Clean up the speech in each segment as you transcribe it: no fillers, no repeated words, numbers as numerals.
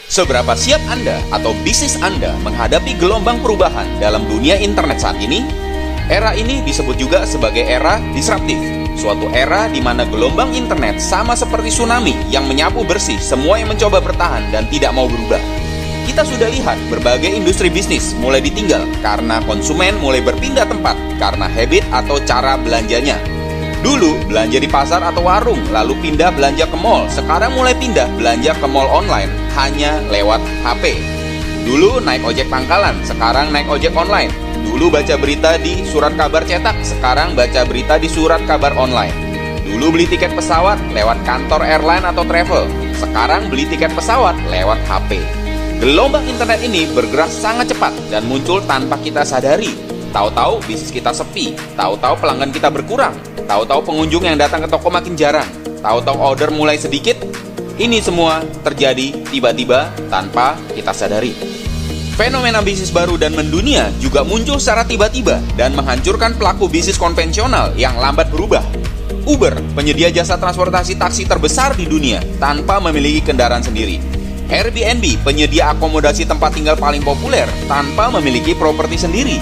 Seberapa siap Anda atau bisnis Anda menghadapi gelombang perubahan dalam dunia internet saat ini? Era ini disebut juga sebagai era disruptif, suatu era di mana gelombang internet sama seperti tsunami yang menyapu bersih semua yang mencoba bertahan dan tidak mau berubah. Kita sudah lihat berbagai industri bisnis mulai ditinggal karena konsumen mulai berpindah tempat karena habit atau cara belanjanya. Dulu belanja di pasar atau warung, lalu pindah belanja ke mall. Sekarang mulai pindah belanja ke mall online hanya lewat HP. Dulu naik ojek pangkalan, sekarang naik ojek online. Dulu baca berita di surat kabar cetak, sekarang baca berita di surat kabar online. Dulu beli tiket pesawat lewat kantor airline atau travel, sekarang beli tiket pesawat lewat HP. Gelombang internet ini bergerak sangat cepat dan muncul tanpa kita sadari. Tahu-tahu bisnis kita sepi, tahu-tahu pelanggan kita berkurang, tahu-tahu pengunjung yang datang ke toko makin jarang, tahu-tahu order mulai sedikit. Ini semua terjadi tiba-tiba tanpa kita sadari. Fenomena bisnis baru dan mendunia juga muncul secara tiba-tiba dan menghancurkan pelaku bisnis konvensional yang lambat berubah. Uber, penyedia jasa transportasi taksi terbesar di dunia tanpa memiliki kendaraan sendiri. Airbnb, penyedia akomodasi tempat tinggal paling populer tanpa memiliki properti sendiri.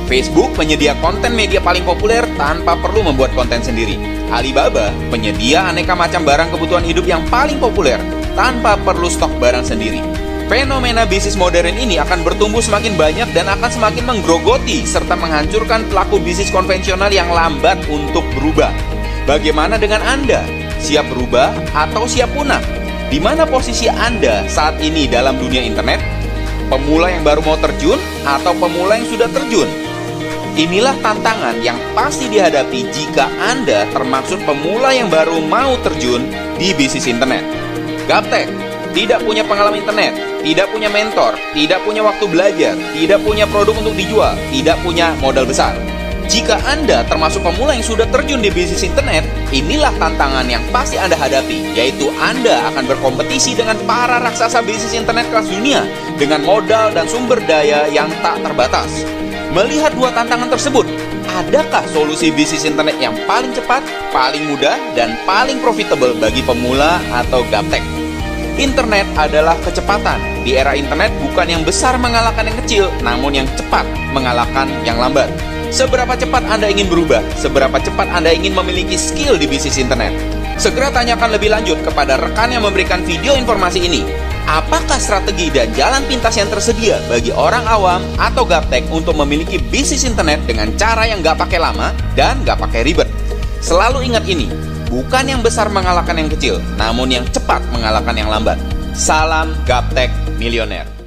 Facebook, penyedia konten media paling populer tanpa perlu membuat konten sendiri. Alibaba, penyedia aneka macam barang kebutuhan hidup yang paling populer tanpa perlu stok barang sendiri. Fenomena bisnis modern ini akan bertumbuh semakin banyak dan akan semakin menggerogoti serta menghancurkan pelaku bisnis konvensional yang lambat untuk berubah. Bagaimana dengan Anda? Siap berubah atau siap punah? Di mana posisi Anda saat ini dalam dunia internet? Pemula yang baru mau terjun atau pemula yang sudah terjun? Inilah tantangan yang pasti dihadapi jika Anda termasuk pemula yang baru mau terjun di bisnis internet. Gaptek, tidak punya pengalaman internet, tidak punya mentor, tidak punya waktu belajar, tidak punya produk untuk dijual, tidak punya modal besar. Jika Anda termasuk pemula yang sudah terjun di bisnis internet, inilah tantangan yang pasti Anda hadapi, yaitu Anda akan berkompetisi dengan para raksasa bisnis internet kelas dunia dengan modal dan sumber daya yang tak terbatas. Melihat dua tantangan tersebut, adakah solusi bisnis internet yang paling cepat, paling mudah, dan paling profitable bagi pemula atau gaptek? Internet adalah kecepatan. Di era internet bukan yang besar mengalahkan yang kecil, namun yang cepat mengalahkan yang lambat. Seberapa cepat Anda ingin berubah? Seberapa cepat Anda ingin memiliki skill di bisnis internet? Segera tanyakan lebih lanjut kepada rekan yang memberikan video informasi ini. Apakah strategi dan jalan pintas yang tersedia bagi orang awam atau gaptek untuk memiliki bisnis internet dengan cara yang gak pakai lama dan gak pakai ribet? Selalu ingat ini, bukan yang besar mengalahkan yang kecil, namun yang cepat mengalahkan yang lambat. Salam Gaptek Milioner.